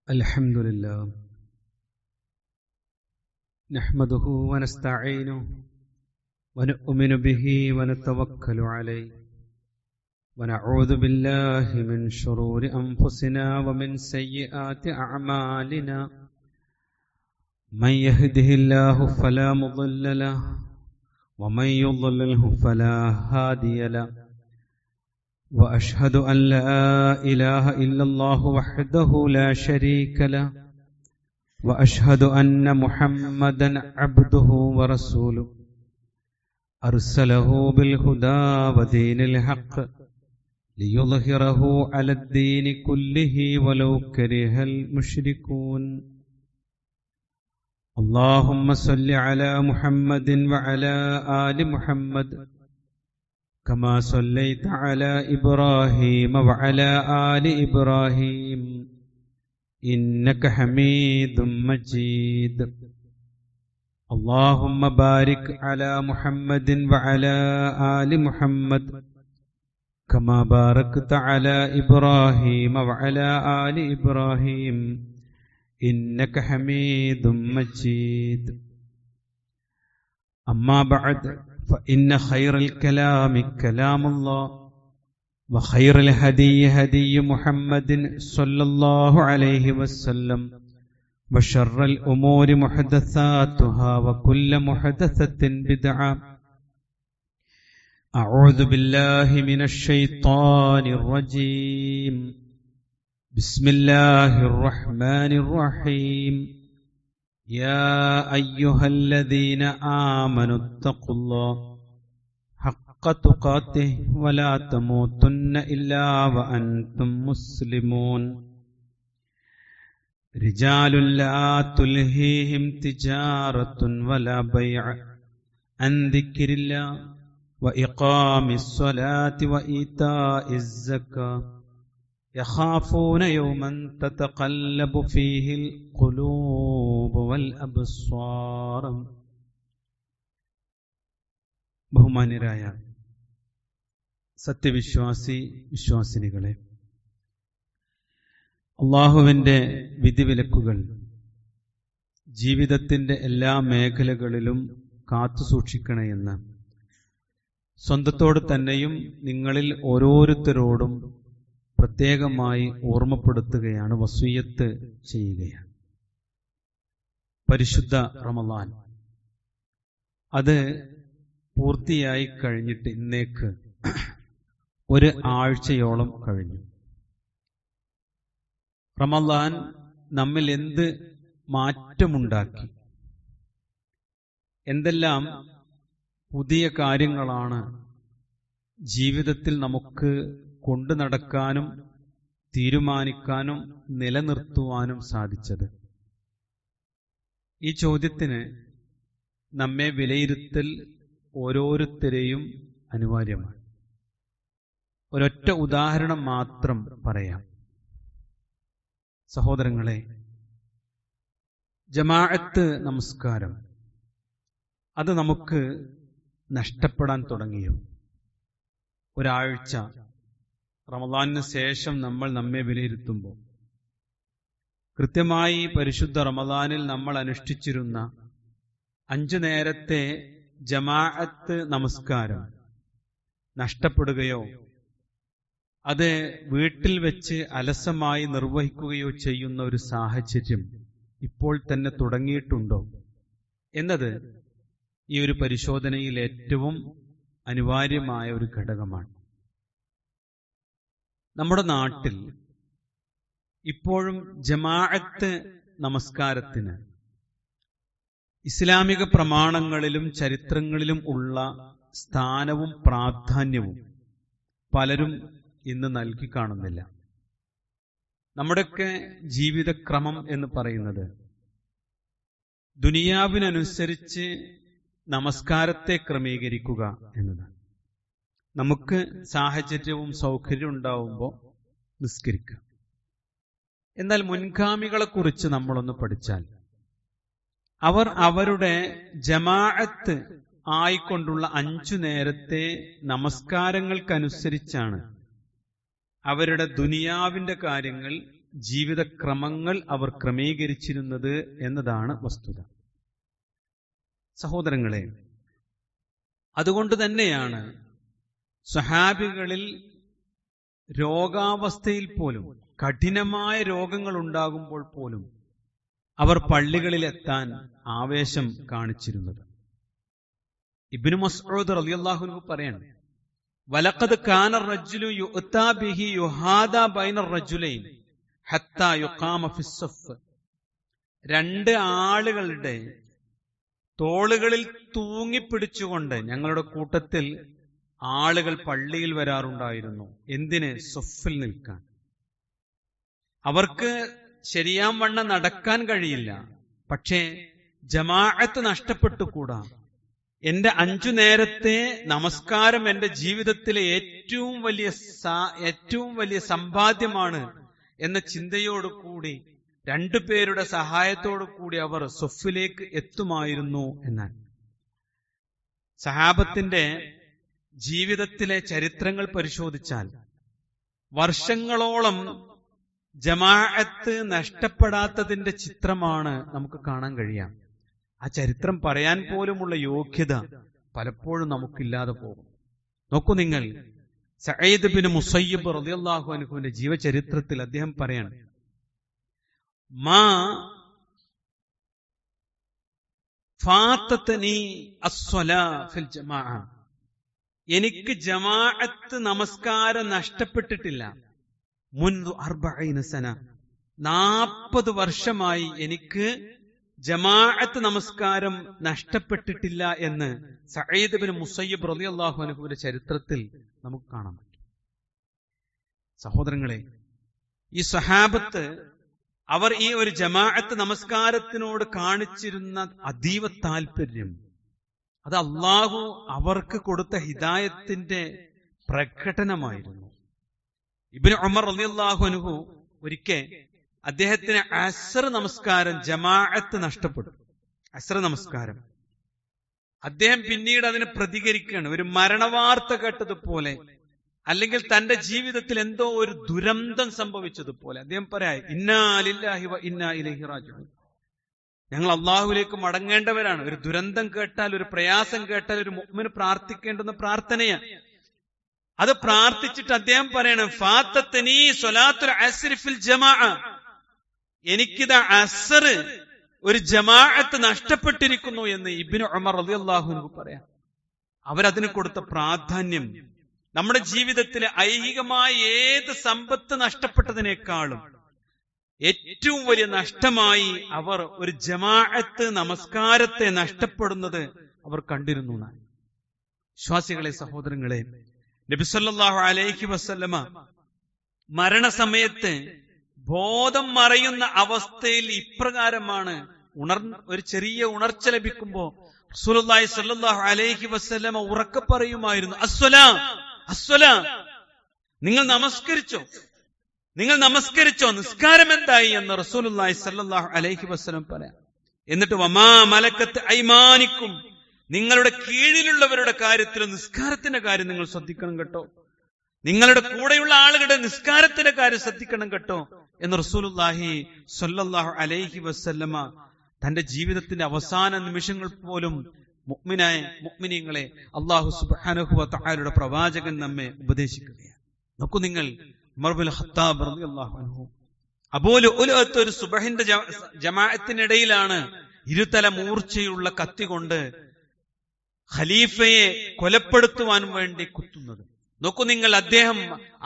الحمد لله نحمده ونستعينه ونؤمن به ونتوكل عليه ونعوذ بالله من شرور أنفسنا ومن سيئات أعمالنا من يهده الله فلا مضل له ومن يضلله فلا هادي له وأشهد أن لا إله إلا الله وحده لا شريك له وأشهد أن محمدا عبده ورسوله أرسله بالهدى ودين الحق ليظهره على الدين كله ولو كره المشركون اللهم صل على محمد وعلى آل محمد كما صليت على إبراهيم وعلى آل إبراهيم إنك حميد مجيد اللهم بارك على محمد وعلى آل محمد كما باركت على إبراهيم وعلى آل إبراهيم إنك حميد مجيد أما بعد فإن خير الكلام كلام الله وخير الهدي هدي محمد صلى الله عليه وسلم وشر الأمور محدثاتها وكل محدثة بدعة أعوذ بالله من الشيطان الرجيم بسم الله الرحمن الرحيم يا أيها الذين آمنوا اتقوا الله حق تقاته ولا تموتن إلا وأنتم مسلمون رجال لا تلهيهم تجارة ولا بيع عن ذكر الله وإقام الصلاة وإيتاء الزكاة يخافون يوما تتقلب فيه القلوب والأبصار. ബഹുമാന്യരായ വിശ്വാസിനികളെ, അള്ളാഹുവിൻ്റെ വിധിവിലക്കുകൾ ജീവിതത്തിൻ്റെ എല്ലാ മേഖലകളിലും കാത്തുസൂക്ഷിക്കണമെന്ന് സ്വന്തത്തോട് തന്നെയും നിങ്ങളിൽ ഓരോരുത്തരോടും പ്രത്യേകമായി ഓർമ്മപ്പെടുത്തുകയാണ്, വസിയ്യത്ത് ചെയ്യുകയാണ്. പരിശുദ്ധ റമളാൻ അത് പൂർത്തിയായി കഴിഞ്ഞിട്ട് ഇന്നേക്ക് ഒരു ആഴ്ചയോളം കഴിഞ്ഞു. റമളാൻ നമ്മിൽ എന്ത് മാറ്റമുണ്ടാക്കി, എന്തെല്ലാം പുതിയ കാര്യങ്ങളാണ് ജീവിതത്തിൽ നമുക്ക് കൊണ്ടു നടക്കാനും തീരുമാനിക്കാനും നിലനിർത്തുവാനും സാധിച്ചത്? ഈ ചോദ്യത്തിന് നമ്മെ വിലയിരുത്തൽ ഓരോരുത്തരെയും അനിവാര്യമാണ്. ഒരൊറ്റ ഉദാഹരണം മാത്രം പറയാം. സഹോദരങ്ങളെ, ജമാഅത്ത് നമസ്കാരം അത് നമുക്ക് നഷ്ടപ്പെടാൻ തുടങ്ങിയോ? ഒരാഴ്ച റമളാനിന് ശേഷം നമ്മൾ നമ്മെ വിലയിരുത്തുമ്പോൾ കൃത്യമായി പരിശുദ്ധ റമളാനിൽ നമ്മൾ അനുഷ്ഠിച്ചിരുന്ന 5 നേരത്തെ ജമാഅത്ത് നമസ്കാരം നഷ്ടപ്പെടുകയോ അത് വീട്ടിൽ വെച്ച് അലസമായി നിർവഹിക്കുകയോ ചെയ്യുന്ന ഒരു സാഹചര്യം ഇപ്പോൾ തന്നെ തുടങ്ങിയിട്ടുണ്ടോ എന്നത് ഈ ഒരു പരിശോധനയിൽ ഏറ്റവും അനിവാര്യമായ ഒരു ഘടകമാണ്. നമ്മുടെ നാട്ടിൽ ഇപ്പോഴും ജമാഅത്ത് നമസ്കാരത്തിന് ഇസ്ലാമിക പ്രമാണങ്ങളിലും ചരിത്രങ്ങളിലും ഉള്ള സ്ഥാനവും പ്രാധാന്യവും പലരും ഇന്ന് നൽകി കാണുന്നില്ല. നമ്മുടെയൊക്കെ ജീവിതക്രമം എന്ന് പറയുന്നത് ദുനിയാവിനനുസരിച്ച് നമസ്കാരത്തെ ക്രമീകരിക്കുക എന്നതാണ്. നമുക്ക് സാഹചര്യവും സൗകര്യവും ഉണ്ടാവുമ്പോൾ നിസ്കരിക്കാം. എന്നാൽ മുൻഗാമികളെ കുറിച്ച് നമ്മളൊന്ന് പഠിച്ചാൽ അവർ അവരുടെ ജമാഅത്ത് ആയിക്കൊണ്ടുള്ള 5 നേരത്തെ നമസ്കാരങ്ങൾക്കനുസരിച്ചാണ് അവരുടെ ദുനിയാവിന്റെ കാര്യങ്ങൾ ജീവിതക്രമങ്ങൾ അവർ ക്രമീകരിച്ചിരുന്നത് എന്നതാണ് വസ്തുത. സഹോദരങ്ങളെ, അതുകൊണ്ട് തന്നെയാണ് സ്വഹാബികളിൽ രോഗാവസ്ഥയിൽ പോലും, കഠിനമായ രോഗങ്ങൾ ഉണ്ടാകുമ്പോൾ പോലും അവർ പള്ളികളിലെത്താൻ ആവേശം കാണിച്ചിരുന്നത്. ഇബ്നു മസ്ഊദ് റളിയല്ലാഹു അൻഹു പറയാണ്, വലഖദ് കാന റജ്ജുലു യുഅതാ ബിഹി യുഹാദാ ബൈന റജ്ജുലൈൻ ഹത്താ യുഖാമ ഫിസ്സഫ്. രണ്ട് ആളുകളുടെ തോളുകളിൽ തൂങ്ങിപ്പിടിച്ചുകൊണ്ട് ഞങ്ങളുടെ കൂട്ടത്തിൽ ആളുകൾ പള്ളിയിൽ വരാറുണ്ടായിരുന്നു. എന്തിന്? സൊഫിൽ നിൽക്കാൻ. അവർക്ക് ശരിയാം വണ്ണം നടക്കാൻ കഴിയില്ല, പക്ഷേ ജമാഅത്ത് നഷ്ടപ്പെട്ടുകൂടാ. എന്റെ 5 നേരത്തെ നമസ്കാരം എന്റെ ജീവിതത്തിലെ ഏറ്റവും വലിയ സമ്പാദ്യമാണ് എന്ന ചിന്തയോടുകൂടി 2 പേരുടെ സഹായത്തോടു കൂടി അവർ സൊഫിലേക്ക് എത്തുമായിരുന്നു. എന്നാൽ സഹാബത്തിന്റെ ജീവിതത്തിലെ ചരിത്രങ്ങൾ പരിശോധിച്ചാൽ വർഷങ്ങളോളം ജമാഅത്ത് നഷ്ടപ്പെടാത്തതിന്റെ ചിത്രമാണ് നമുക്ക് കാണാൻ കഴിയാം. ആ ചരിത്രം പറയാൻ പോലുമുള്ള യോഗ്യത പലപ്പോഴും നമുക്കില്ലാതെ പോകും. നോക്കൂ നിങ്ങൾ, സഈദ് ബിൻ മുസയ്യിബ് റളിയല്ലാഹു അൻഹുവിന്റെ ജീവചരിത്രത്തിൽ അദ്ദേഹം പറയാണ്, മാ ഫാത്തനി അസ്സലാ ഫിൽ ജമാഅ, എനിക്ക് ജമാഅത്ത് നമസ്കാരം നഷ്ടപ്പെട്ടിട്ടില്ല. മുൻദു 40 സന, 40 വർഷമായി എനിക്ക് ജമാഅത്ത് നമസ്കാരം നഷ്ടപ്പെട്ടിട്ടില്ല എന്ന് സഈദ് ബിൻ മുസയ്യിബ് റളിയല്ലാഹു അൻഹുവിന്റെ ചരിത്രത്തിൽ നമുക്ക് കാണാൻ പറ്റും. സഹോദരങ്ങളെ, ഈ സ്വഹാബത്ത് അവർ ഈ ഒരു ജമാഅത്ത് നമസ്കാരത്തിനോട് കാണിച്ചിരുന്ന അതീവ താല്പര്യം, അത് അള്ളാഹു അവർക്ക് കൊടുത്ത ഹിദായത്തിന്റെ പ്രകടനമായിരുന്നു. ഇബ്നു ഉമർ റളിയല്ലാഹു അൻഹു ഒരിക്കൽ അദ്ദേഹത്തിന് അസ്ർ നമസ്കാരം ജമാഅത്ത് നഷ്ടപ്പെട്ടു. അസ്ർ നമസ്കാരം അദ്ദേഹം പിന്നീട് അതിന് പ്രതികരിക്കുകയാണ്. ഒരു മരണവാർത്ത കേട്ടതുപോലെ, അല്ലെങ്കിൽ തന്റെ ജീവിതത്തിൽ എന്തോ ഒരു ദുരന്തം സംഭവിച്ചതുപോലെ അദ്ദേഹം പറയാം, ഇന്നാ ലില്ലാഹി വ ഇന്നാ ഇലൈഹി റാജിഊൻ, ഞങ്ങൾ അള്ളാഹുവിലേക്ക് മടങ്ങേണ്ടവരാണ്. ഒരു ദുരന്തം കേട്ടാൽ, ഒരു പ്രയാസം കേട്ടാൽ ഒരു മുഅ്മിന് പ്രാർത്ഥിക്കേണ്ടുന്ന പ്രാർത്ഥനയാണ്. അത് പ്രാർത്ഥിച്ചിട്ട് അദ്ദേഹം പറയണം, ഫാത്തനി സ്വലാത്തുൽ അസ്രി ഫിൽ ജമാഅ, എനിക്കിത് അസ്ർ ഒരു ജമാഅത്ത് നഷ്ടപ്പെട്ടിരിക്കുന്നു എന്ന് ഇബ്നു ഉമർ റളിയല്ലാഹു അൻഹു പറയാം. അവരതിന് കൊടുത്ത പ്രാധാന്യം നമ്മുടെ ജീവിതത്തിലെ ഐഹികമായ ഏത് സമ്പത്ത് നഷ്ടപ്പെട്ടതിനേക്കാളും ഏറ്റവും വലിയ നഷ്ടമായി അവർ ഒരു ജമാഅത്ത് നമസ്കാരത്തെ നഷ്ടപ്പെടുന്നത് അവർ കണ്ടിരുന്നു. വിശ്വാസികളെ, സഹോദരങ്ങളെ, നബി സല്ലല്ലാഹു അലൈഹി വസല്ലമ മരണസമയത്ത് ബോധം മറയുന്ന അവസ്ഥയിൽ ഇപ്രകാരമാണ് ഒരു ചെറിയ ഉണർച്ച ലഭിക്കുമ്പോ റസൂലുള്ളാഹി സ്വല്ലല്ലാഹു അലൈഹി വസല്ലമ ഉറക്കെ പറയുമായിരുന്നു, അസ്സലാ അസ്സലാ, നിങ്ങൾ നമസ്കരിച്ചോ, നിസ്കാരം എന്തായി എന്ന് റസൂലുള്ളാഹി സ്വല്ലല്ലാഹു അലൈഹി വസല്ലം പറയാം. എന്നിട്ട് വമാ മലക്കത്ത് ഐമാനിക്കും, നിങ്ങളുടെ കീഴിലുള്ളവരുടെ കാര്യത്തിൽ നിസ്കാരത്തിന്റെ കാര്യം നിങ്ങൾ ശ്രദ്ധിക്കണം കേട്ടോ, നിങ്ങളുടെ കൂടെയുള്ള ആളുകളുടെ നിസ്കാരത്തിന്റെ കാര്യം ശ്രദ്ധിക്കണം കേട്ടോ എന്ന് റസൂലുള്ളാഹി സ്വല്ലല്ലാഹു അലൈഹി വസല്ലമ തന്റെ ജീവിതത്തിന്റെ അവസാന നിമിഷങ്ങൾ പോലും മുഅ്മിനീങ്ങളെ അല്ലാഹു സുബ്ഹാനഹു വ തആലയുടെ പ്രവാചകൻ നമ്മെ ഉപദേശിക്കുകയാണ്. നോക്കൂ നിങ്ങൾ, ഉമർ ഇബ്നുൽ ഖത്താബ് റളിയല്ലാഹു അൻഹു അബൂ ലുഅ്ലുഅത്ത് ഒരു സുബഹിന്റെ ജമാഅത്തിനിടയിലാണ് ഇരുതല മൂർച്ചയുള്ള കത്തി കൊണ്ട് ഖലീഫയെ കൊലപ്പെടുത്തുവാൻ വേണ്ടി കുത്തുന്നത്. നോക്കൂ നിങ്ങൾ, അദ്ദേഹം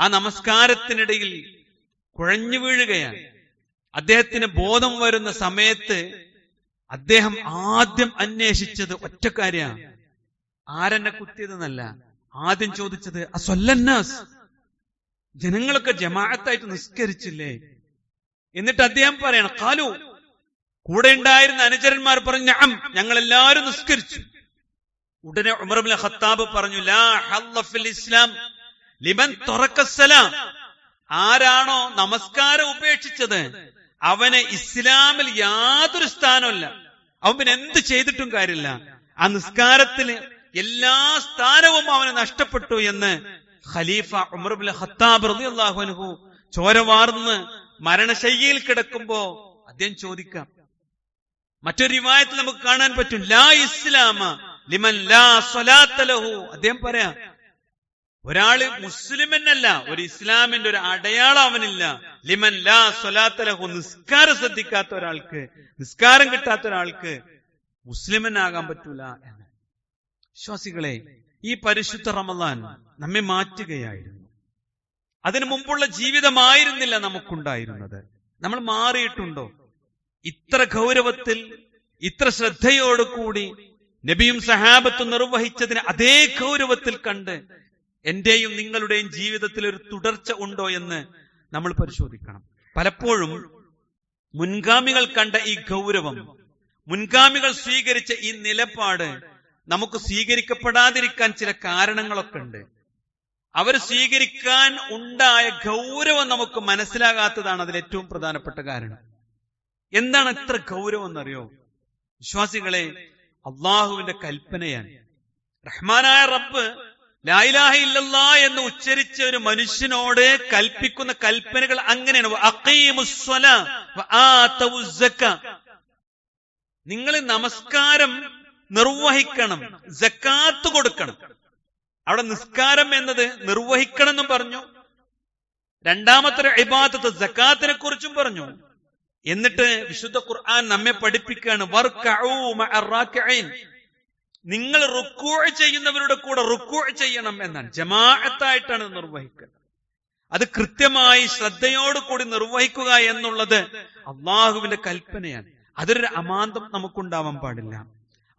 ആ നമസ്കാരത്തിനിടയിൽ കുഴഞ്ഞു വീഴുകയാണ്. അദ്ദേഹത്തിന് ബോധം വരുന്ന സമയത്ത് അദ്ദേഹം ആദ്യം അന്വേഷിച്ചത് ഒറ്റക്കാര്യാണ്, ആരെന്നെ കുത്തിയതെന്നല്ല. ആദ്യം ചോദിച്ചത് അസ്വല്ലന്നാസ്, ജനങ്ങളൊക്കെ ജമാഅത്തായിട്ട് നിസ്കരിച്ചില്ലേ? എന്നിട്ട് അദ്ദേഹം പറയണം, ഖാലു, കൂടെ ഉണ്ടായിരുന്ന അനുചരന്മാർ പറഞ്ഞു, നഅം, ഞങ്ങളെല്ലാവരും നിസ്കരിച്ചു. ഉടനെ ഉമർ ഇബ്നുൽ ഖത്താബ് പറഞ്ഞു, ലാ ഹല്ല ഫിൽ ഇസ്ലാം ലിമൻ തറക സലാം, ആരാണോ നമസ്കാരം ഉപേക്ഷിച്ചത് അവന് ഇസ്ലാമിൽ യാതൊരു സ്ഥാനമില്ല, അവൻ പിന്നെ എന്ത് ചെയ്തിട്ടും കാര്യമില്ല, ആ നിസ്കാരത്തിന് എല്ലാ സ്ഥാനവും അവന് നഷ്ടപ്പെട്ടു എന്ന് ഖലീഫ ഉമർ ഇബ്നുൽ ഖത്താബ് റളിയല്ലാഹു അൻഹു ചോരവാർന്ന് മരണശയ്യയിൽ കിടക്കുമ്പോ അദ്ദേഹം ചോദിക്കാം. മറ്റൊരു റിവായത്തിൽ നമുക്ക് കാണാൻ പറ്റും, ലാ ഇസ്ലാമ ലിമൻ ലാ സ്വലാത്ത ലഹു. അദ്ദേഹം പറയാ, ഒരാള് മുസ്ലിമെന്നല്ല, ഒരു ഇസ്ലാമിന്റെ ഒരു അടയാളം അവനില്ല. ലിമൻ ലാ സ്വലാത്ത ലഹു, നിസ്കാരം ശ്രദ്ധിക്കാത്ത ഒരാൾക്ക്, നിസ്കാരം കിട്ടാത്ത ഒരാൾക്ക് മുസ്ലിമനാകാൻ പറ്റൂല എന്ന്. വിശ്വാസികളെ, ഈ പരിശുദ്ധ റമളാൻ നമ്മെ മാറ്റുകയായിരുന്നു. അതിനു മുമ്പുള്ള ജീവിതമായിരുന്നില്ല നമുക്കുണ്ടായിരുന്നത്. നമ്മൾ മാറിയിട്ടുണ്ടോ? ഇത്ര ഗൗരവത്തിൽ, ഇത്ര ശ്രദ്ധയോടുകൂടി നബിയും സഹാബത്തും നിർവഹിച്ചതിന് അതേ ഗൗരവത്തിൽ കണ്ട് എന്റെയും നിങ്ങളുടെയും ജീവിതത്തിൽ ഒരു തുടർച്ച ഉണ്ടോ എന്ന് നമ്മൾ പരിശോധിക്കണം. പലപ്പോഴും മുൻഗാമികൾ കണ്ട ഈ ഗൗരവം, മുൻഗാമികൾ സ്വീകരിച്ച ഈ നിലപാട് നമുക്ക് സ്വീകരിക്കപ്പെടാതിരിക്കാൻ ചില കാരണങ്ങളൊക്കെ ഉണ്ട്. അവർ സ്വീകരിക്കാൻ ഉണ്ടായ ഗൗരവം നമുക്ക് മനസ്സിലാകാത്തതാണ് അതിൽ ഏറ്റവും പ്രധാനപ്പെട്ട കാരണം. എന്താണ് ഇത്ര ഗൗരവം എന്നറിയോ വിശ്വാസികളെ? അള്ളാഹുവിന്റെ കൽപ്പനയാണ്. റഹ്മാനായ റബ്ബ് ലാ ഇലാഹ ഇല്ലല്ലാ എന്ന് ഉച്ചരിച്ച ഒരു മനുഷ്യനോട് കൽപ്പിക്കുന്ന കൽപ്പനകൾ അങ്ങനെയാണ്. അഖീമുസ്സലാ വആതവുസ്സക, നിങ്ങൾ നമസ്കാരം നിർവഹിക്കണം, സക്കാത്ത് കൊടുക്കണം. അവിടെ നിസ്കാരം എന്നത് നിർവഹിക്കണം എന്നും പറഞ്ഞു. രണ്ടാമത്തെ ഇബാദത്ത് സക്കാത്തിനെ കുറിച്ചും പറഞ്ഞു. എന്നിട്ട് വിശുദ്ധ ഖുർആൻ നമ്മെ പഠിപ്പിക്കുകയാണ്, വർക്കഊ മഅർ റാക്കിഈൻ, നിങ്ങൾ റുക്കൂ ചെയ്യുന്നവരുടെ കൂടെ റുക്കൂ ചെയ്യണം എന്നാണ്. ജമാഅത്തായിട്ടാണ് നിർവഹിക്കുക. അത് കൃത്യമായി ശ്രദ്ധയോടുകൂടി നിർവഹിക്കുക എന്നുള്ളത് അള്ളാഹുവിന്റെ കൽപ്പനയാണ്. അതൊരു അമാന്തം നമുക്കുണ്ടാവാൻ പാടില്ല.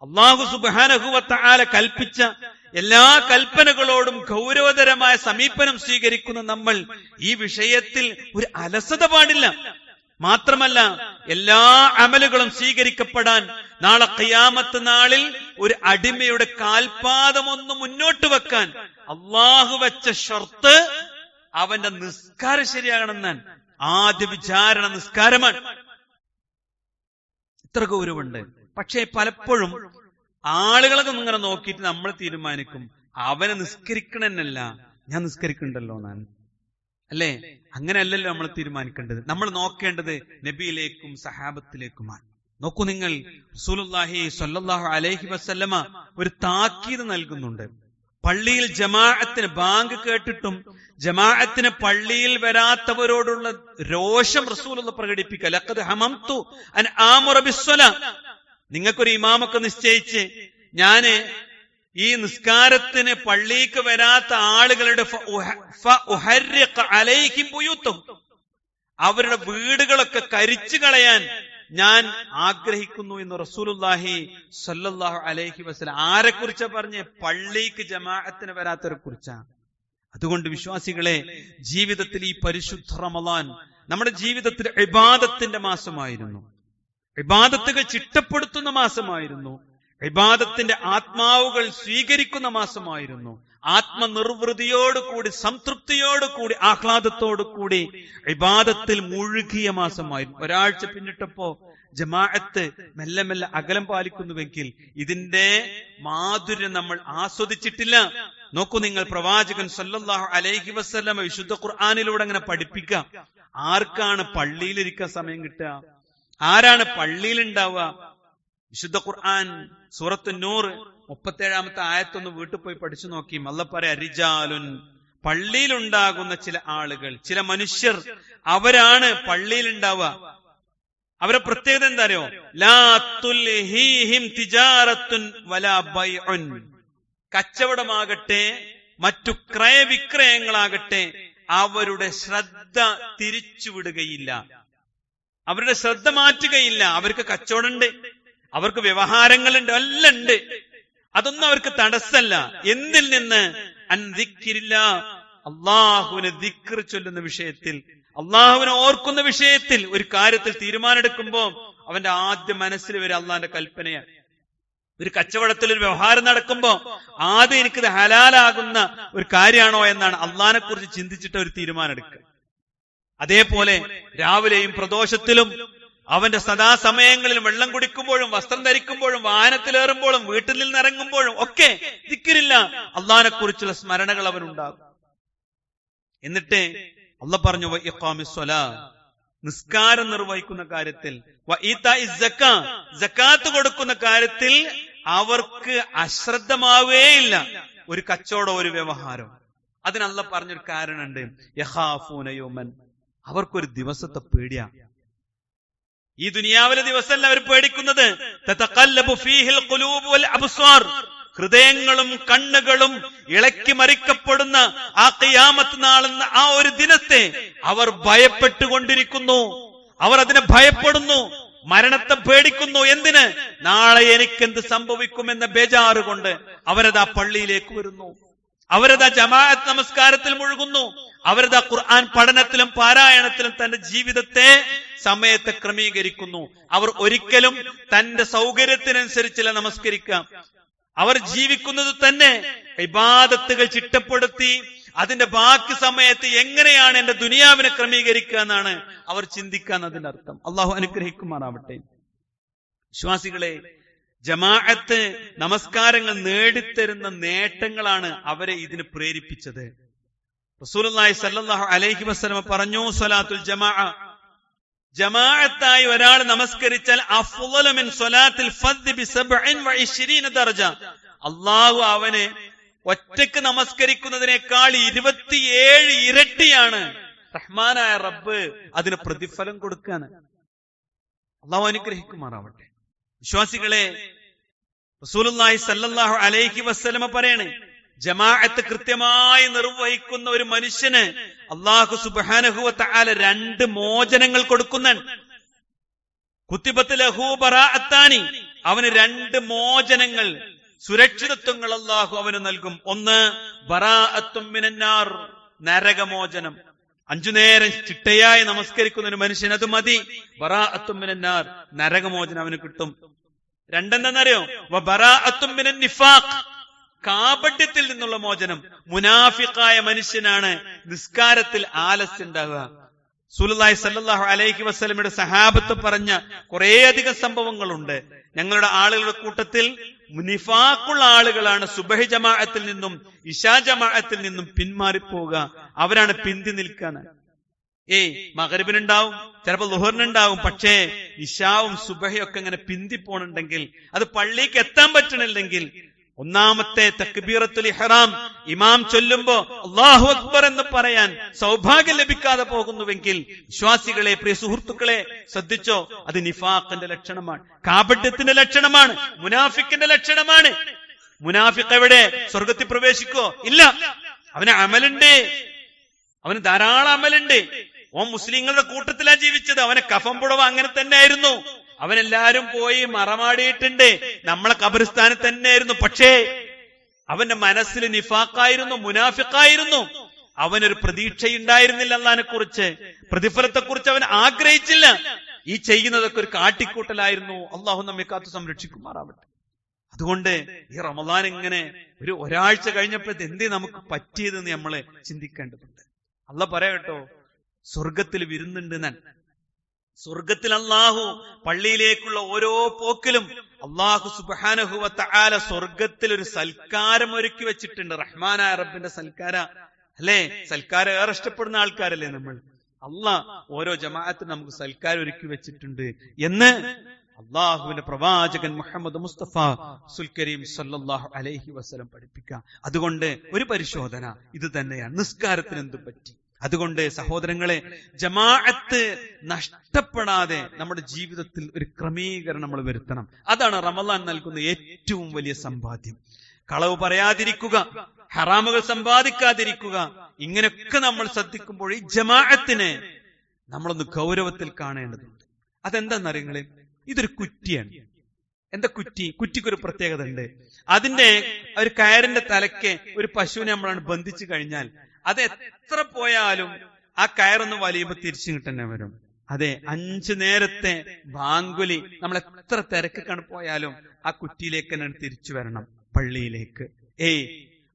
അള്ളാഹു സുബ്ഹാനഹു വ തആല കൽപ്പിച്ച എല്ലാ കൽപ്പനകളോടും ഗൗരവതരമായ സമീപനം സ്വീകരിക്കുന്ന നമ്മൾ ഈ വിഷയത്തിൽ ഒരു അലസത പാടില്ല. മാത്രമല്ല, എല്ലാ അമലുകളും സ്വീകരിക്കപ്പെടാൻ നാളെ ഖിയാമത്ത് നാളിൽ ഒരു അടിമയുടെ കാൽപാദമൊന്ന് മുന്നോട്ട് വെക്കാൻ അള്ളാഹു വെച്ച ഷർത്ത് അവന്റെ നിസ്കാരം ശരിയാകണമെന്നാണ്. ആദ്യ വിചാരണ നിസ്കാരമാണ്. ഇത്ര ഗൗരവമുണ്ട്. പക്ഷേ പലപ്പോഴും ആളുകളൊക്കെ ഇങ്ങനെ നോക്കിയിട്ട് നമ്മൾ തീരുമാനിക്കും, അവനെ നിസ്കരിക്കണമെന്നല്ല, ഞാൻ നിസ്കരിക്കണ്ടല്ലോ ഞാൻ, അല്ലേ? അങ്ങനെയല്ലല്ലോ നമ്മൾ തീരുമാനിക്കേണ്ടത്. നമ്മൾ നോക്കേണ്ടത് നബിയിലേക്കും സഹാബത്തിലേക്കുമാണ്. നോക്കൂ നിങ്ങൾ, റസൂലുള്ളാഹി സ്വല്ലല്ലാഹു അലൈഹി വസല്ലമ ഒരു താക്കീത് നൽകുന്നുണ്ട്. പള്ളിയിൽ ജമാഅത്തിന് ബാങ്ക് കേട്ടിട്ടും ജമാഅത്തിന് പള്ളിയിൽ വരാത്തവരോടുള്ള രോഷം റസൂലുള്ളാഹി പ്രകടിപ്പിക്കുക. ലഖദ് ഹമംതു അൻ ആമുറ ബിസ്സലാ, നിങ്ങൾക്കൊരു ഇമാമൊക്കെ നിശ്ചയിച്ച് ഞാന് ഈ നിസ്കാരത്തിന് പള്ളിക്ക് വരാത്ത ആളുകളുടെ അവരുടെ വീടുകളൊക്കെ കരിച്ചു കളയാൻ ഞാൻ ആഗ്രഹിക്കുന്നു എന്ന് റസൂലുള്ളാഹി സ്വല്ലല്ലാഹു അലൈഹി വസല്ലം. ആരെ കുറിച്ചാ പറഞ്ഞേ? പള്ളിക്ക് ജമാഅത്തിന് വരാത്തവരെ കുറിച്ചാ. അതുകൊണ്ട് വിശ്വാസികളെ, ജീവിതത്തിൽ ഈ പരിശുദ്ധ റമളാൻ നമ്മുടെ ജീവിതത്തിൽ ഇബാദത്തിന്റെ മാസമായിരുന്നു. ഇബാദത്തുകൾ ചിട്ടപ്പെടുത്തുന്ന മാസമായിരുന്നു. ഇബാദത്തിന്റെ ആത്മാവുകൾ സ്വീകരിക്കുന്ന മാസമായിരുന്നു. ആത്മനിർവൃതിയോടുകൂടി, സംതൃപ്തിയോടുകൂടി, ആഹ്ലാദത്തോടുകൂടി ഇബാദത്തിൽ മുഴുകിയ മാസമായിരുന്നു. ഒരാഴ്ച പിന്നിട്ടപ്പോ ജമാഅത്ത് മെല്ലെ മെല്ലെ അകലം പാലിക്കുന്നുവെങ്കിൽ ഇതിന്റെ മാധുര്യം നമ്മൾ ആസ്വദിച്ചിട്ടില്ല. നോക്കൂ നിങ്ങൾ, പ്രവാചകൻ സല്ലല്ലാഹു അലൈഹി വസല്ലം വിശുദ്ധ ഖുർആനിലൂടെ അങ്ങനെ പഠിപ്പിക്കാം. ആർക്കാണ് പള്ളിയിലിരിക്കാൻ സമയം കിട്ടുക? ആരാണ് പള്ളിയിലുണ്ടാവുക? വിശുദ്ധ ഖുർആൻ സൂറത്ത് നൂർ 37-ാമത്തെ ആയത്തൊന്ന് വീട്ടിൽ പോയി പഠിച്ചു നോക്കി. അല്ലാഹു പറയാ, റിജാലുൻ, പള്ളിയിലുണ്ടാകുന്ന ചില ആളുകൾ, ചില മനുഷ്യർ, അവരാണ് പള്ളിയിലുണ്ടാവുക. അവരെ പ്രത്യേകത എന്താ അറിയോ? ലാ തുൽഹീഹിം തിജാറത്തുൻ വലാ ബൈഉൻ, കച്ചവടമാകട്ടെ മറ്റു ക്രയവിക്രയങ്ങളാകട്ടെ അവരുടെ ശ്രദ്ധ തിരിച്ചുവിടുകയില്ല, അവരുടെ ശ്രദ്ധ മാറ്റുകയില്ല. അവർക്ക് കച്ചവടമുണ്ട്, അവർക്ക് വ്യവഹാരങ്ങളുണ്ട്, എല്ലാം ഉണ്ട്. അതൊന്നും അവർക്ക് തടസ്സമല്ല. എന്തിൽ നിന്ന്? അൻ ദിക്രില്ലാ, അള്ളാഹുവിനെ ദിക്ർ ചൊല്ലുന്ന വിഷയത്തിൽ, അള്ളാഹുവിനെ ഓർക്കുന്ന വിഷയത്തിൽ ഒരു കാര്യത്തിൽ തീരുമാനമെടുക്കുമ്പോ അവന്റെ ആദ്യം മനസ്സിൽ വരെ അള്ളാഹിന്റെ കൽപ്പനയാണ്. ഒരു കച്ചവടത്തിൽ ഒരു വ്യവഹാരം നടക്കുമ്പോ ആദ്യം എനിക്കിത് ഹലാലാകുന്ന ഒരു കാര്യമാണോ എന്നാണ് അള്ളാഹിനെ കുറിച്ച് ചിന്തിച്ചിട്ട് ഒരു തീരുമാനം എടുക്കുക. അതേപോലെ രാവിലെയും പ്രദോഷത്തിലും അവന്റെ സദാസമയങ്ങളിലും വെള്ളം കുടിക്കുമ്പോഴും വസ്ത്രം ധരിക്കുമ്പോഴും വാഹനത്തിലേറുമ്പോഴും വീട്ടിൽ നിന്ന് ഇറങ്ങുമ്പോഴും ഒക്കെ ദിക്റില്ല, അള്ളാഹിനെ കുറിച്ചുള്ള സ്മരണകൾ അവനുണ്ടാകും. എന്നിട്ട് അള്ളാഹ് പറഞ്ഞു, ഇഖാമിസ്സലാ, നിസ്കാരം നിർവഹിക്കുന്ന കാര്യത്തിൽ, സക്കാത്ത് കൊടുക്കുന്ന കാര്യത്തിൽ അവർക്ക് അശ്രദ്ധമാവുകയില്ല. ഒരു കച്ചവടം, ഒരു വ്യവഹാരം. അതിന് അല്ലാഹ് പറഞ്ഞൊരു കാരണമുണ്ട്. യഖാഫൂന യൗമൻ, അവർക്കൊരു ദിവസത്തെ പേടിയാ. ഈ ദുനിയാവിലെ ദിവസമല്ല അവർ പേടിക്കുന്നത്. തതഖല്ലബു ഫീഹിൽ ഖുലൂബ് വൽ അബ്സാർ, ഹൃദയങ്ങളും കണ്ണുകളും ഇളക്കി മറിക്കപ്പെടുന്ന ആ ഖിയാമത്ത് നാളെന്ന ആ ഒരു ദിനത്തെ അവർ ഭയപ്പെട്ടുകൊണ്ടിരിക്കുന്നു. അവർ അതിനെ ഭയപ്പെടുന്നു, മരണത്തെ പേടിക്കുന്നു. എന്തിന്? നാളെ എനിക്കെന്ത് സംഭവിക്കുമെന്ന ബേജാറ് കൊണ്ട് അവരതാ പള്ളിയിലേക്ക് വരുന്നു, അവരതാ ജമാഅത്ത് നമസ്കാരത്തിൽ മുഴുകുന്നു, അവരതാ ഖുർആൻ പഠനത്തിലും പാരായണത്തിലും തന്റെ ജീവിതത്തെ, സമയത്തെ ക്രമീകരിക്കുന്നു. അവർ ഒരിക്കലും തന്റെ സൗകര്യത്തിനനുസരിച്ചല്ല നമസ്കരിക്കാം. അവർ ജീവിക്കുന്നത് തന്നെ ഇബാദത്തുകൾ ചിട്ടപ്പെടുത്തി അതിന്റെ ബാക്കി സമയത്ത് എങ്ങനെയാണ് എന്റെ ദുനിയാവിനെ ക്രമീകരിക്കുക എന്നാണ് അവർ ചിന്തിക്കാൻ അതിന്റെ അർത്ഥം. അള്ളാഹു അനുഗ്രഹിക്കുമാറാവട്ടെ. വിശ്വാസികളെ, ജമാഅത്ത് നമസ്കാരങ്ങൾ നേടിത്തരുന്ന നേട്ടങ്ങളാണ് അവരെ ഇതിന് പ്രേരിപ്പിച്ചത്. റസൂലുള്ളാഹി സ്വല്ലല്ലാഹു അലൈഹി വസല്ലം പറഞ്ഞു, സ്വലാത്തുൽ ജമാഅ, ജമാഅത്തായി ഒരാൾ നമസ്കരിച്ചാൽ അഫ്ളലു മിൻ സ്വലാത്തിൽ ഫർദ് ബി 27 ദർജ, അല്ലാഹു അവനെ ഒറ്റക്ക് നമസ്കരിക്കുന്നതിനേക്കാൾ 27 ഇരട്ടിയാണ് റഹ്മാനായ റബ്ബ് അതിന് പ്രതിഫലം കൊടുക്കാണ്. അല്ലാഹു അനുഗ്രഹിക്കുമാറാവട്ടെ. വിശ്വാസികളെ, റസൂലുള്ളാഹി സ്വല്ലല്ലാഹു അലൈഹി വസല്ലം പറയണേ, ജമാഅത്ത് കൃത്യമായി നിർവഹിക്കുന്ന ഒരു മനുഷ്യന് അല്ലാഹു സുബ്ഹാനഹു വ തആല 2 മോചനങ്ങൾ കൊടുക്കുന്നുണ്ട്. കുത്തിബത്ത് ലഹു ബറാഅത്താനി, അവന് 2 മോചനങ്ങൾ, സുരക്ഷിതത്വങ്ങൾ അല്ലാഹു അവന് നൽകും. ഒന്ന്, ബറാഅത്തും മിനന്നാർ, നരകമോചനം. 5 നേരം ചിട്ടയായി നമസ്കരിക്കുന്ന ഒരു മനുഷ്യൻ അത് മതി. ബറാഅത്തും മിനന്നാർ, നരകമോചനം അവന് കിട്ടും. 2 എന്താണെന്നറിയോ? ബറാഅത്തും മിനൻ നിഫാഖ്, കാപട്യത്തിൽ നിന്നുള്ള മോചനം. മുനാഫിഖായ മനുഷ്യനാണ് നിസ്കാരത്തിൽ ആലസ്യം ഉണ്ടാവുക. റസൂലുള്ളാഹി സ്വല്ലല്ലാഹു അലൈഹി വസല്ലമയുടെ സഹാബത്ത് പറഞ്ഞ കുറേയധികം സംഭവങ്ങളുണ്ട്. ഞങ്ങളുടെ ആളുകളുടെ കൂട്ടത്തിൽ നിഫാഖുള്ള ആളുകളാണ് സുബഹി ജമാഅത്തിൽ നിന്നും ഇശാ ജമാഅത്തിൽ നിന്നും പിന്മാറിപ്പോവുക. അവരാണ് പിന്തി നിൽക്കാൻ. മഗ്രിബിനുണ്ടാവും, ചിലപ്പോൾ ളുഹറിനുണ്ടാവും. പക്ഷേ ഇശാവും സുബഹിയൊക്കെ ഇങ്ങനെ പിന്തി പോണുണ്ടെങ്കിൽ, അത് പള്ളിക്ക് എത്താൻ പറ്റണില്ലെങ്കിൽ, ഒന്നാമത്തെ തക്ബീറത്തുൽ ഇഹ്റാം ഇമാം ചൊല്ലുമ്പോ അല്ലാഹു അക്ബർ എന്ന് പറയാൻ സൗഭാഗ്യം ലഭിക്കാതെ പോകുന്നുവെങ്കിൽ, വിശ്വാസികളെ, പ്രിയ സുഹൃത്തുക്കളെ, ശ്രദ്ധിച്ചോ, അത് നിഫാഖിന്റെ ലക്ഷണമാണ്, കാപട്യത്തിന്റെ ലക്ഷണമാണ്, മുനാഫിക്കിന്റെ ലക്ഷണമാണ്. മുനാഫിഖ് എവിടെ? സ്വർഗത്തിൽ പ്രവേശിക്കോ? ഇല്ല. അവന് അമലുണ്ട്, അവന് ധാരാളം അമലുണ്ട്. ഓൻ മുസ്ലിങ്ങളുടെ കൂട്ടത്തിലാ ജീവിച്ചത്. അവനെ കഫം പുടവ അങ്ങനെ തന്നെ ആയിരുന്നു. അവനെല്ലാരും പോയി മറമാടിയിട്ടുണ്ട്, നമ്മളെ ഖബറിസ്ഥാനിൽ തന്നെയായിരുന്നു. പക്ഷേ അവന്റെ മനസ്സിൽ നിഫാഖായിരുന്നു, മുനാഫിഖായിരുന്നു. അവനൊരു പ്രതീക്ഷയുണ്ടായിരുന്നില്ല അല്ലാഹുവിനെ കുറിച്ച്, പ്രതിഫലത്തെക്കുറിച്ച് അവൻ ആഗ്രഹിച്ചില്ല. ഈ ചെയ്യുന്നതൊക്കെ ഒരു കാട്ടിക്കൂട്ടലായിരുന്നു. അള്ളാഹു നമ്മെ കാത്തു സംരക്ഷിക്കുമാറാവട്ടെ. അതുകൊണ്ട് ഈ റമദാൻ ഇങ്ങനെ ഒരാഴ്ച കഴിഞ്ഞപ്പോഴത്തെ എന്തേ നമുക്ക് പറ്റിയതെന്ന് നമ്മളെ ചിന്തിക്കേണ്ടതുണ്ട്. അള്ളാഹ് പറയട്ടോ, സ്വർഗത്തിൽ വിരുന്നുണ്ട് ഞാൻ. സ്വർഗത്തിൽ അല്ലാഹു പള്ളിയിലേക്കുള്ള ഓരോ പോക്കിലും അല്ലാഹു സുബ്ഹാനഹു വ തആല സ്വർഗത്തിൽ ഒരു സൽക്കാരം ഒരുക്കി വെച്ചിട്ടുണ്ട്. റഹ്മാനായ റബ്ബിന്റെ സൽക്കാര അല്ലേ? സൽക്കാരം ഏറെ ഇഷ്ടപ്പെടുന്ന ആൾക്കാരല്ലേ നമ്മൾ? അല്ലാഹ് ഓരോ ജമാഅത്തിന് നമുക്ക് സൽക്കാരം ഒരുക്കി വെച്ചിട്ടുണ്ട് എന്ന് അള്ളാഹുവിന്റെ പ്രവാചകൻ മുഹമ്മദ് മുസ്തഫ റസൂൽ കരീം സല്ലല്ലാഹു അലൈഹി വസല്ലം പഠിപ്പിക്കുക. അതുകൊണ്ട് ഒരു പരിശോധന ഇത് തന്നെയാണ്, നിസ്കാരത്തിന് എന്ത് പറ്റി. അതുകൊണ്ട് സഹോദരങ്ങളെ, ജമാഅത്ത് നഷ്ടപ്പെടാതെ നമ്മുടെ ജീവിതത്തിൽ ഒരു ക്രമീകരണം നമ്മൾ വരുത്തണം. അതാണ് റമദാൻ നൽകുന്ന ഏറ്റവും വലിയ സമ്പാദ്യം. കളവ് പറയാതിരിക്കുക, ഹറാമുകൾ സമ്പാദിക്കാതിരിക്കുക, ഇങ്ങനെയൊക്കെ നമ്മൾ ശ്രദ്ധിക്കുമ്പോൾ ഈ ജമാഅത്തിനെ നമ്മളൊന്ന് ഗൗരവത്തിൽ കാണേണ്ടതുണ്ട്. അതെന്താന്നറിയങ്ങളെ, ഇതൊരു കുറ്റിയാണ്. എന്താ കുറ്റി? കുറ്റിക്കൊരു പ്രത്യേകത ഉണ്ട്. അതിന്റെ ഒരു കയറിന്റെ തലയ്ക്ക് ഒരു പശുവിനെ നമ്മളാണ് ബന്ധിച്ചു കഴിഞ്ഞാൽ അത് എത്ര പോയാലും ആ കയറൊന്ന് വലിയുമ്പോ തിരിച്ചു കിട്ടുന്നേ വരും. അതെ, 5 നേരത്തെ ബാങ്കുലി നമ്മൾ എത്ര തിരക്കാണ് പോയാലും ആ കുറ്റിയിലേക്ക് തന്നെ തിരിച്ചു വരണം, പള്ളിയിലേക്ക്.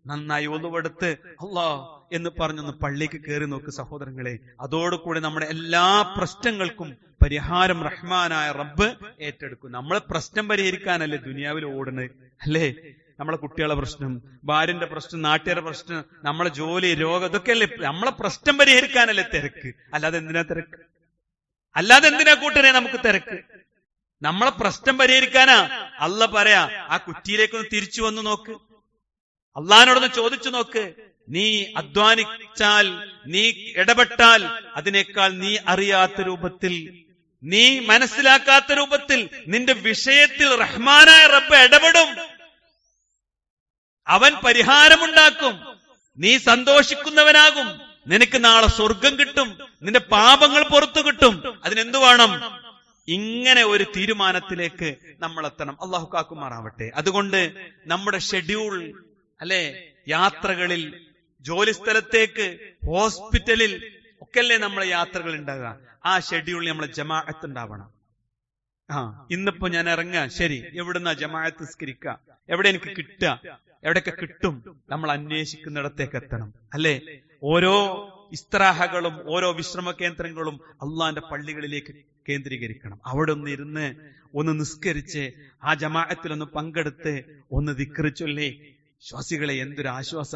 നന്നായി ഒന്നുവെടുത്ത് അല്ലാഹ് എന്ന് പറഞ്ഞൊന്ന് പള്ളിക്ക് കയറി നോക്ക് സഹോദരങ്ങളെ. അതോടുകൂടി നമ്മുടെ എല്ലാ പ്രശ്നങ്ങൾക്കും പരിഹാരം റഹ്മാനായ റബ്ബ് ഏറ്റെടുക്കും. നമ്മളെ പ്രശ്നം പരിഹരിക്കാനല്ലേ ദുനിയാവിൽ ഓടുന്നത്, അല്ലേ? നമ്മളെ കുട്ടികളെ പ്രശ്നം, ഭാര്യന്റെ പ്രശ്നം, നാട്ടുകാരുടെ പ്രശ്നം, നമ്മളെ ജോലി, രോഗം, ഇതൊക്കെയല്ലേ നമ്മളെ പ്രശ്നം പരിഹരിക്കാനല്ലേ തിരക്ക്. അല്ലാതെ എന്തിനാ തിരക്ക്? അല്ലാതെ എന്തിനാ കൂട്ടരെ നമുക്ക് തിരക്ക്? നമ്മളെ പ്രശ്നം പരിഹരിക്കാനാ. അല്ല പറയാ, ആ കുറ്റിയിലേക്കൊന്ന് തിരിച്ചു വന്നു നോക്ക്, അള്ളഹാനോടൊന്ന് ചോദിച്ചു നോക്ക്. നീ അധ്വാനിച്ചാൽ, നീ ഇടപെട്ടാൽ, അതിനേക്കാൾ നീ അറിയാത്ത രൂപത്തിൽ, നീ മനസ്സിലാക്കാത്ത രൂപത്തിൽ നിന്റെ വിഷയത്തിൽ റഹ്മാനായ റബ്ബ് ഇടപെടും. അവൻ പരിഹാരമുണ്ടാക്കും. നീ സന്തോഷിക്കുന്നവനാകും. നിനക്ക് നാളെ സ്വർഗം കിട്ടും, നിന്റെ പാപങ്ങൾ പുറത്തു കിട്ടും. അതിനെന്തു വേണം? ഇങ്ങനെ ഒരു തീരുമാനത്തിലേക്ക് നമ്മൾ എത്തണം. അള്ളാഹു കാക്കുമാറാവട്ടെ. അതുകൊണ്ട് നമ്മുടെ ഷെഡ്യൂൾ, അല്ലെ, യാത്രകളിൽ, ജോലി സ്ഥലത്തേക്ക്, ഹോസ്പിറ്റലിൽ ഒക്കെയല്ലേ നമ്മളെ യാത്രകൾ ഉണ്ടാകുക. ആ ഷെഡ്യൂളിൽ നമ്മളെ ജമാഅത്ത് ഉണ്ടാവണം. ഇന്നിപ്പോ ഞാൻ ഇറങ്ങാ, ശരി, എവിടുന്നാ ജമാഅത്ത് നിസ്കരിക്കുക, എവിടെ എനിക്ക് കിട്ടുക, എവിടെയൊക്കെ കിട്ടും, നമ്മൾ അന്വേഷിക്കുന്നിടത്തേക്ക് എത്തണം. അല്ലെ, ഓരോ ഇസ്ത്രാഹകളും ഓരോ വിശ്രമ കേന്ദ്രങ്ങളും അള്ളാന്റെ പള്ളികളിലേക്ക് കേന്ദ്രീകരിക്കണം. അവിടെ ഒന്ന് ഇരുന്ന് ഒന്ന് നിസ്കരിച്ച് ആ ജമാഅത്തിലൊന്ന് പങ്കെടുത്ത് ഒന്ന് ദിക്റ് ചൊല്ലി, വിശ്വാസികളെ എന്തൊരു ആശ്വാസ,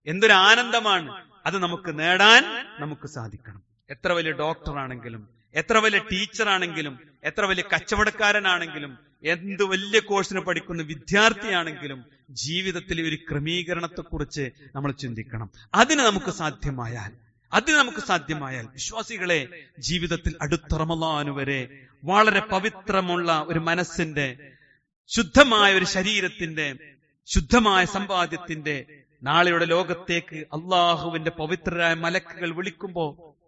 എന്തൊരു ആനന്ദമാണ്. അത് നമുക്ക് നേടാൻ നമുക്ക് സാധിക്കണം. എത്ര വലിയ ഡോക്ടറാണെങ്കിലും, എത്ര വലിയ ടീച്ചറാണെങ്കിലും, എത്ര വലിയ കച്ചവടക്കാരനാണെങ്കിലും, എന്ത് വലിയ കോഴ്സിന് പഠിക്കുന്ന വിദ്യാർത്ഥിയാണെങ്കിലും ജീവിതത്തിൽ ഒരു ക്രമീകരണത്തെക്കുറിച്ച് നമ്മൾ ചിന്തിക്കണം. അതിന് നമുക്ക് സാധ്യമായാൽ വിശ്വാസികളെ, ജീവിതത്തിൽ അടുത്ത റമളാൻ വരെ വളരെ പവിത്രമുള്ള ഒരു മനസ്സിന്റെ, ശുദ്ധമായ ഒരു ശരീരത്തിന്റെ, ശുദ്ധമായ സമ്പാദ്യത്തിന്റെ, നാളെയുടെ ലോകത്തേക്ക് അള്ളാഹുവിന്റെ പവിത്രരായ മലക്കുകൾ വിളിക്കുമ്പോ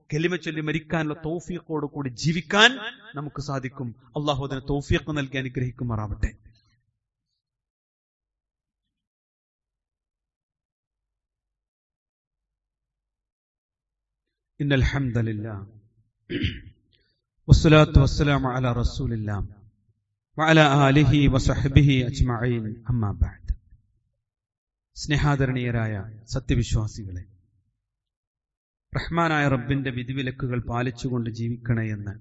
കലിമ ചൊല്ലി മരിക്കാനുള്ള തൗഫീഖോട് കൂടി ജീവിക്കാൻ നമുക്ക് സാധിക്കും. അള്ളാഹു അതിന് തൗഫീഖ് നൽകി അനുഗ്രഹിക്കുമാറാവട്ടെ. ഇന്നൽ ഹംദലില്ലാഹ് വസ്സലാത്തു വസ്സലാമു അലാ റസൂലില്ലാഹ് വഅലാ ആലിഹി വസഹ്ബിഹി അജ്മഈൻ. അമ്മാ ബഅദ്. സ്നേഹാദരണീയരായ സത്യവിശ്വാസികളെ, റഹ്മാനായ റബ്ബിന്റെ വിധിവിലക്കുകൾ പാലിച്ചുകൊണ്ട് ജീവിക്കണേ എന്ന്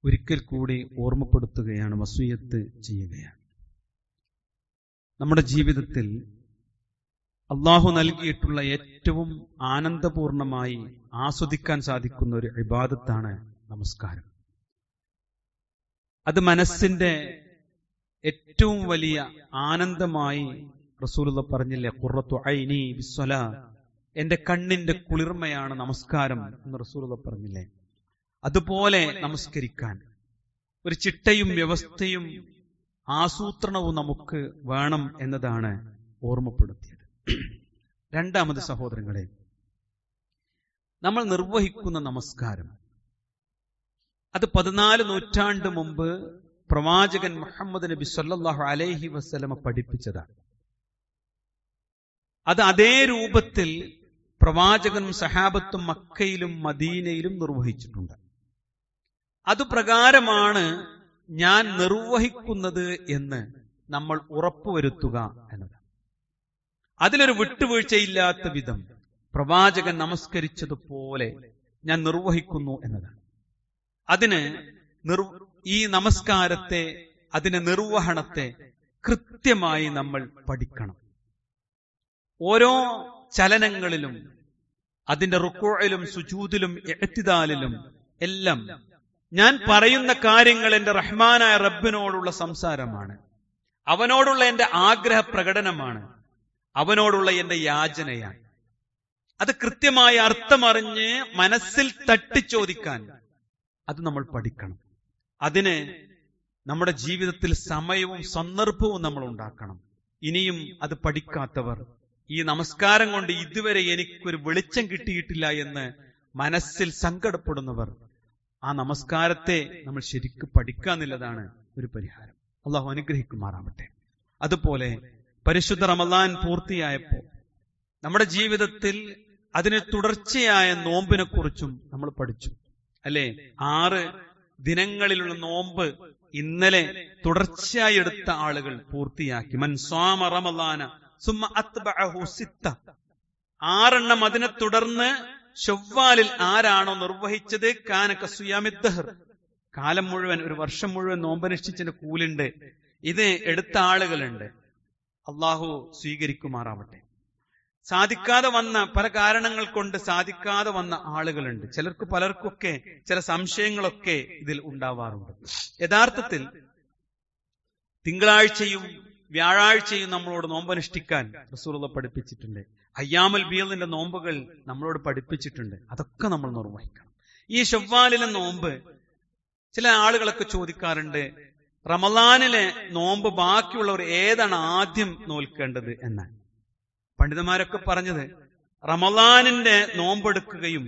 ഒരിക്കൽ കൂടി ഓർമ്മപ്പെടുത്തുകയാണ്, വസിയ്യത്ത് ചെയ്യുകയാണ്. നമ്മുടെ ജീവിതത്തിൽ അള്ളാഹു നൽകിയിട്ടുള്ള ഏറ്റവും ആനന്ദപൂർണമായി ആസ്വദിക്കാൻ സാധിക്കുന്ന ഒരു ഇബാദത്താണ് നമസ്കാരം. അത് മനസ്സിന്റെ ഏറ്റവും വലിയ ആനന്ദമായി റസൂലുള്ളാഹി പറഞ്ഞില്ലേ, ഖുർറത്തു ഐനി ബിസ്സലാ, എന്റെ കണ്ണിന്റെ കുളിർമയാണ് നമസ്കാരം എന്ന് റസൂലുള്ളാഹി പറഞ്ഞില്ലേ. അതുപോലെ നമസ്കരിക്കാൻ ഒരു ചിട്ടയും വ്യവസ്ഥയും ആസൂത്രണവും നമുക്ക് വേണം എന്നതാണ് ഓർമ്മപ്പെടുത്തിയത്. രണ്ടാമത് സഹോദരങ്ങളെ, നമ്മൾ നിർവഹിക്കുന്ന നമസ്കാരം അത് 14 നൂറ്റാണ്ട് മുമ്പ് പ്രവാചകൻ മുഹമ്മദ് നബി സല്ലല്ലാഹു അലൈഹി വസല്ലമ പഠിപ്പിച്ചതാണ്. അത് അതേ രൂപത്തിൽ പ്രവാചകനും സഹാബത്തും മക്കയിലും മദീനയിലും നിർവഹിച്ചിട്ടുണ്ട്. അതുപ്രകാരമാണ് ഞാൻ നിർവഹിക്കുന്നത് എന്ന് നമ്മൾ ഉറപ്പുവരുത്തുക എന്നത്. അതിലൊരു വിട്ടുവീഴ്ചയില്ലാത്ത വിധം പ്രവാചകൻ നമസ്കരിച്ചതുപോലെ ഞാൻ നിർവഹിക്കുന്നു എന്നതാണ്. അതിന് ഈ നമസ്കാരത്തെ, അതിന്റെ നിർവഹണത്തെ കൃത്യമായി നമ്മൾ പഠിക്കണം. ഓരോ ചലനങ്ങളിലും, അതിന്റെ റുക്കൂഇലും സുജൂദിലും ഇഅ്തിദാലിലും എല്ലാം ഞാൻ പറയുന്ന കാര്യങ്ങൾ എന്റെ റഹ്മാനായ റബ്ബിനോടുള്ള സംസാരമാണ്, അവനോടുള്ള എന്റെ ആഗ്രഹ പ്രകടനമാണ്, അവനോടുള്ള എന്റെ യാചനയാണ്. അത് കൃത്യമായ അർത്ഥമറിഞ്ഞ് മനസ്സിൽ തട്ടിച്ചോദിക്കാൻ അത് നമ്മൾ പഠിക്കണം. അതിന് നമ്മുടെ ജീവിതത്തിൽ സമയവും സന്ദർഭവും നമ്മൾ ഉണ്ടാക്കണം. ഇനിയും അത് പഠിക്കാത്തവർ, ഈ നമസ്കാരം കൊണ്ട് ഇതുവരെ എനിക്കൊരു വെളിച്ചം കിട്ടിയിട്ടില്ല എന്ന് മനസ്സിൽ സങ്കടപ്പെടുന്നവർ, ആ നമസ്കാരത്തെ നമ്മൾ ശരിക്കും പഠിക്കാന്നുള്ളതാണ് ഒരു പരിഹാരം. അള്ളാഹു അനുഗ്രഹിക്കുമാറാവട്ടെ. അതുപോലെ പരിശുദ്ധ റമളാൻ പൂർത്തിയായപ്പോ നമ്മുടെ ജീവിതത്തിൽ അതിന് തുടർച്ചയായ നോമ്പിനെ കുറിച്ചും നമ്മൾ പഠിച്ചു, അല്ലെ? 6 ദിനങ്ങളിലുള്ള നോമ്പ് ഇന്നലെ തുടർച്ചയായി എടുത്ത ആളുകൾ പൂർത്തിയാക്കി. മൻ സ്വാമ റമളാന സുമ്മ അത്ബഅഹു 6, 6 അതിനെ തുടർന്ന് ശവ്വാലിൽ ആരാണോ നിർവഹിച്ചത്, കാന കസിയാമിദ് ദഹർ, കാലം മുഴുവൻ, ഒരു വർഷം മുഴുവൻ നോമ്പനുഷ്ഠിച്ചതിന്റെ കൂലുണ്ട്. ഇത് എടുത്ത ആളുകളുണ്ട്. അള്ളാഹു സ്വീകരിക്കുമാറാവട്ടെ. സാധിക്കാതെ വന്ന പല കാരണങ്ങൾ കൊണ്ട് സാധിക്കാതെ വന്ന ആളുകളുണ്ട്. പലർക്കൊക്കെ ചില സംശയങ്ങളൊക്കെ ഇതിൽ ഉണ്ടാവാറുണ്ട്. യഥാർത്ഥത്തിൽ തിങ്കളാഴ്ചയും വ്യാഴാഴ്ചയും നമ്മളോട് നോമ്പനുഷ്ഠിക്കാൻ റസൂലുള്ളാഹി പഠിപ്പിച്ചിട്ടുണ്ട്. അയ്യാമുൽ ബീദിന്റെ നോമ്പുകൾ നമ്മളോട് പഠിപ്പിച്ചിട്ടുണ്ട്. അതൊക്കെ നമ്മൾ നിർവഹിക്കണം. ഈ ശവ്വാലിലെ നോമ്പ് ചില ആളുകളൊക്കെ ചോദിക്കാറുണ്ട്, റമളാനിലെ നോമ്പ് ബാക്കിയുള്ളവർ ഏതാണ് ആദ്യം നോൽക്കേണ്ടത് എന്നാണ്. പണ്ഡിതന്മാരൊക്കെ പറഞ്ഞത് റമളാനിന്റെ നോമ്പെടുക്കുകയും,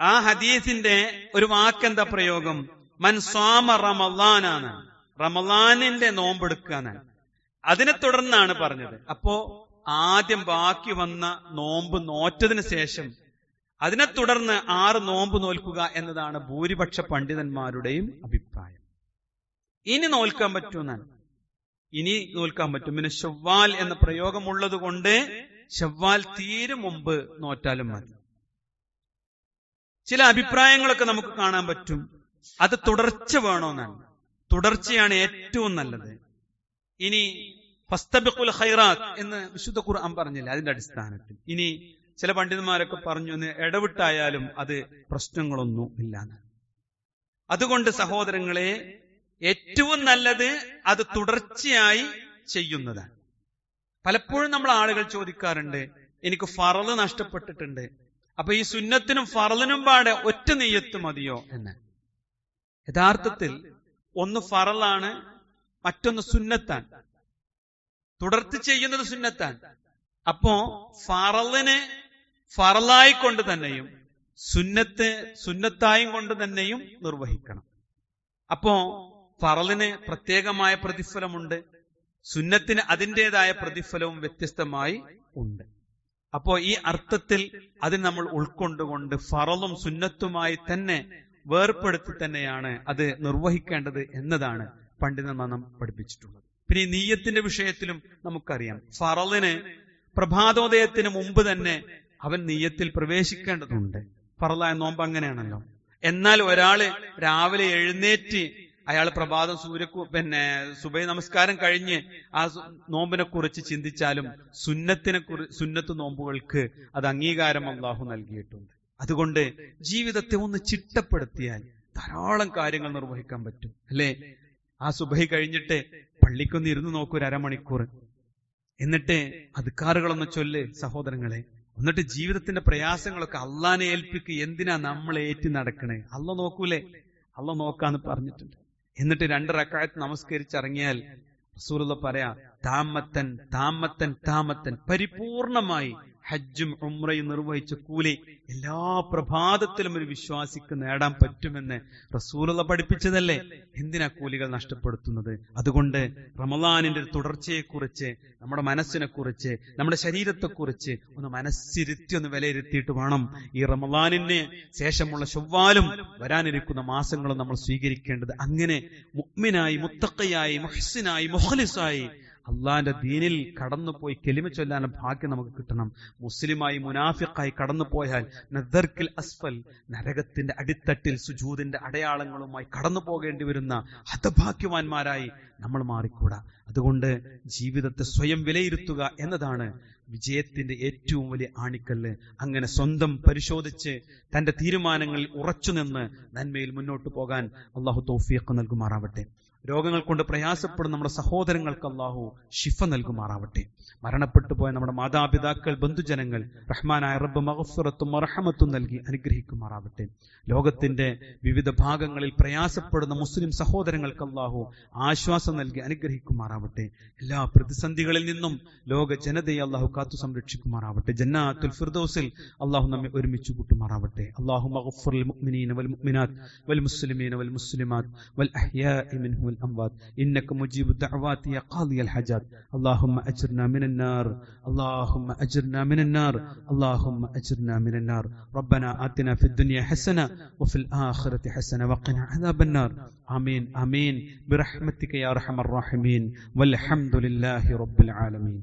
ആ ഹദീസിന്റെ ഒരു വാക്കെന്താ പ്രയോഗം, മൻ സ്വാമ റമളാനാണ്, റമളാനിന്റെ നോമ്പെടുക്കുക എന്നാണ്. അതിനെ തുടർന്നാണ് പറഞ്ഞത്. അപ്പോ ആദ്യം ബാക്കി വന്ന നോമ്പ് നോറ്റതിന് ശേഷം അതിനെ തുടർന്ന് 6 നോമ്പ് നോൽക്കുക എന്നതാണ് ഭൂരിപക്ഷ പണ്ഡിതന്മാരുടെയും അഭിപ്രായം. ഇനി നോൽക്കാൻ പറ്റുമെന്നാണ്. ഇനി നോൽക്കാൻ പറ്റും. പിന്നെ ശവ്വാൽ എന്ന പ്രയോഗമുള്ളത് കൊണ്ട് ശവ്വാൽ തീരും മുമ്പ് നോറ്റാലും മതി. ചില അഭിപ്രായങ്ങളൊക്കെ നമുക്ക് കാണാൻ പറ്റും. അത് തുടർച്ച വേണമെന്നാണ്. തുടർച്ചയാണ് ഏറ്റവും നല്ലത്. ഇനി ഫസ്തബിഖുൽ ഖൈറാത്ത് എന്ന് വിശുദ്ധ ഖുർആൻ പറഞ്ഞില്ല, അതിന്റെ അടിസ്ഥാനത്തിൽ ഇനി ചില പണ്ഡിതന്മാരൊക്കെ പറഞ്ഞു ഇടവിട്ടായാലും അത് പ്രശ്നങ്ങളൊന്നും ഇല്ലാന്ന്. അതുകൊണ്ട് സഹോദരങ്ങളെ, ഏറ്റവും നല്ലത് അത് തുടർച്ചയായി ചെയ്യുന്നതാണ്. പലപ്പോഴും നമ്മൾ ആളുകൾ ചോദിക്കാറുണ്ട്, എനിക്ക് ഫറള് നഷ്ടപ്പെട്ടിട്ടുണ്ട്, അപ്പൊ ഈ സുന്നത്തിനും ഫറളിനും പാടെ ഒറ്റ നിയ്യത്ത് മതിയോ എന്ന്. യഥാർത്ഥത്തിൽ ഒന്ന് ഫറളാണ്, മറ്റൊന്ന് സുന്നത്താണ്. തുടർച്ച ചെയ്യുന്നത് സുന്നത്താണ്. അപ്പോ ഫറളിന് ഫറളായി കൊണ്ട് തന്നെയും സുന്നത്ത് സുന്നത്തായും കൊണ്ട് തന്നെയും നിർവഹിക്കണം. അപ്പോ ഫറളിന് പ്രത്യേകമായ പ്രതിഫലമുണ്ട്, സുന്നത്തിന് അതിൻ്റെതായ പ്രതിഫലവും വ്യത്യസ്തമായി ഉണ്ട്. അപ്പോ ഈ അർത്ഥത്തിൽ അതിന് നമ്മൾ ഉൾക്കൊണ്ടുകൊണ്ട് ഫറളും സുന്നത്തുമായി തന്നെ വേർപ്പെടുത്തി തന്നെയാണ് അത് നിർവഹിക്കേണ്ടത് എന്നതാണ് പണ്ഡിതന്മാർ നാം പഠിപ്പിച്ചിട്ടുള്ളത്. പിന്നെ ഈ നീയത്തിന്റെ വിഷയത്തിലും നമുക്കറിയാം, ഫറളിന് പ്രഭാതോദയത്തിന് മുമ്പ് തന്നെ അവൻ നീയത്തിൽ പ്രവേശിക്കേണ്ടതുണ്ട്. ഫറളായ നോമ്പ് അങ്ങനെയാണല്ലോ. എന്നാൽ ഒരാള് രാവിലെ എഴുന്നേറ്റ് അയാൾ പ്രഭാതം സുബഹി നമസ്കാരം കഴിഞ്ഞ് ആ നോമ്പിനെ കുറിച്ച് ചിന്തിച്ചാലും സുന്നത്ത് നോമ്പുകൾക്ക് അത് അംഗീകാരം അല്ലാഹു നൽകിയിട്ടുണ്ട്. അതുകൊണ്ട് ജീവിതത്തെ ഒന്ന് ചിട്ടപ്പെടുത്തിയാൽ ധാരാളം കാര്യങ്ങൾ നിർവഹിക്കാൻ പറ്റും, അല്ലേ? ആ സുബഹി കഴിഞ്ഞിട്ട് പള്ളിക്കൊന്ന് ഇരുന്ന് നോക്കൂ, 1/2 മണിക്കൂർ. എന്നിട്ട് അദ്കാറുകളൊന്ന് ചൊല്ല് സഹോദരങ്ങളെ. എന്നിട്ട് ജീവിതത്തിന്റെ പ്രയാസങ്ങളൊക്കെ അള്ളാനെ ഏൽപ്പിക്ക്. എന്തിനാ നമ്മൾ ഏറ്റി നടക്കണേ? അള്ള നോക്കൂലേ? അള്ള നോക്കാന്ന് പറഞ്ഞിട്ടുണ്ട്. എന്നിട്ട് 2 റക്അത്ത് നമസ്കരിച്ചിറങ്ങിയാൽ റസൂലുള്ളാഹി പറയാ, താമത്തൻ താമത്തൻ താമത്തൻ, പരിപൂർണമായി ഹജ്ജും ഉംറയും നിർവഹിച്ച കൂലി എല്ലാ പ്രഭാതത്തിലും ഒരു വിശ്വാസിക്ക് നേടാൻ പറ്റുമെന്ന് റസൂലുള്ളാഹി പഠിപ്പിച്ചതല്ലേ. എന്തിനാ കൂലികൾ നഷ്ടപ്പെടുത്തുന്നത്? അതുകൊണ്ട് റമളാനിന്റെ തുടർച്ചയെക്കുറിച്ച്, നമ്മുടെ മനസ്സിനെ കുറിച്ച്, നമ്മുടെ ശരീരത്തെക്കുറിച്ച് ഒന്ന് മനസ്സിരുത്തി ഒന്ന് വിലയിരുത്തിയിട്ട് വേണം ഈ റമളാനിന് ശേഷമുള്ള ശവ്വാലും വരാനിരിക്കുന്ന മാസങ്ങളും നമ്മൾ സ്വീകരിക്കേണ്ടത്. അങ്ങനെ മുഅ്മിനായി, മുത്തഖിയായി, മുഹ്സിനായി, മുഖ്ലിസായി അള്ളാന്റെ ദീനിൽ കടന്നുപോയി കെലിമ ചൊല്ലാൻ ഭാഗ്യം നമുക്ക് കിട്ടണം. മുസ്ലിമായി മുനാഫിഖായി കടന്നു പോയാൽ നദർക്കിൽ അസ്ഫൽ, നരകത്തിന്റെ അടിത്തട്ടിൽ സുജൂദിന്റെ അടയാളങ്ങളുമായി കടന്നു പോകേണ്ടി വരുന്ന ഹതഭാഗ്യവാന്മാരായി നമ്മൾ മാറിക്കൂടാ. അതുകൊണ്ട് ജീവിതത്തെ സ്വയം വിലയിരുത്തുക എന്നതാണ് വിജയത്തിന്റെ ഏറ്റവും വലിയ ആണിക്കല്ല്. അങ്ങനെ സ്വന്തം പരിശോധിച്ച് തന്റെ തീരുമാനങ്ങളിൽ ഉറച്ചുനിന്ന് നന്മയിൽ മുന്നോട്ട് പോകാൻ അള്ളാഹു തൗഫീഖ് നൽകുമാറാവട്ടെ. രോഗങ്ങൾ കൊണ്ട് പ്രയാസപ്പെടുന്ന നമ്മുടെ സഹോദരങ്ങൾക്ക് അള്ളാഹു ശിഫ നൽകുമാറാവട്ടെ. മരണപ്പെട്ടു പോയ നമ്മുടെ മാതാപിതാക്കൾ, ബന്ധുജനങ്ങൾ റഹ്മാനായ റബ്ബ് മഗ്ഫിറത്തും റഹ്മത്തും നൽകി അനുഗ്രഹിക്കുമാറാവട്ടെ. ലോകത്തിന്റെ വിവിധ ഭാഗങ്ങളിൽ പ്രയാസപ്പെടുന്ന മുസ്ലിം സഹോദരങ്ങൾക്ക് അള്ളാഹു ആശ്വാസം നൽകി അനുഗ്രഹിക്കുമാറാവട്ടെ. എല്ലാ പ്രതിസന്ധികളിൽ നിന്നും ലോക ജനതയെ അള്ളാഹു കാത്തു സംരക്ഷിക്കുമാറാവട്ടെ. ജന്നാത്തുൽ ഫിർദൗസിൽ അള്ളാഹു നമ്മെ ഒരുമിച്ച് കൂട്ടുമാറാവട്ടെ. അല്ലാഹു മഗ്ഫിർ ലിൽ മുഅ്മിനീന വൽ മുഅ്മിനാത്ത് വൽ മുസ്ലിമീന വൽ മുസ്ലിമാത്ത് വൽ അഹ്യാഇ മിൻഹും വൽ അംവാത് ഇന്നക മുജീബു ദഅവാതി യാ ഖാദിയൽ ഹജാത്. اللهم أجرنا من النار، اللهم أجرنا من النار، اللهم أجرنا من النار. ربنا آتنا في الدنيا حسنة وفي الآخرة حسنة وقنا عذاب النار. آمين آمين برحمتك يا أرحم الراحمين والحمد لله رب العالمين.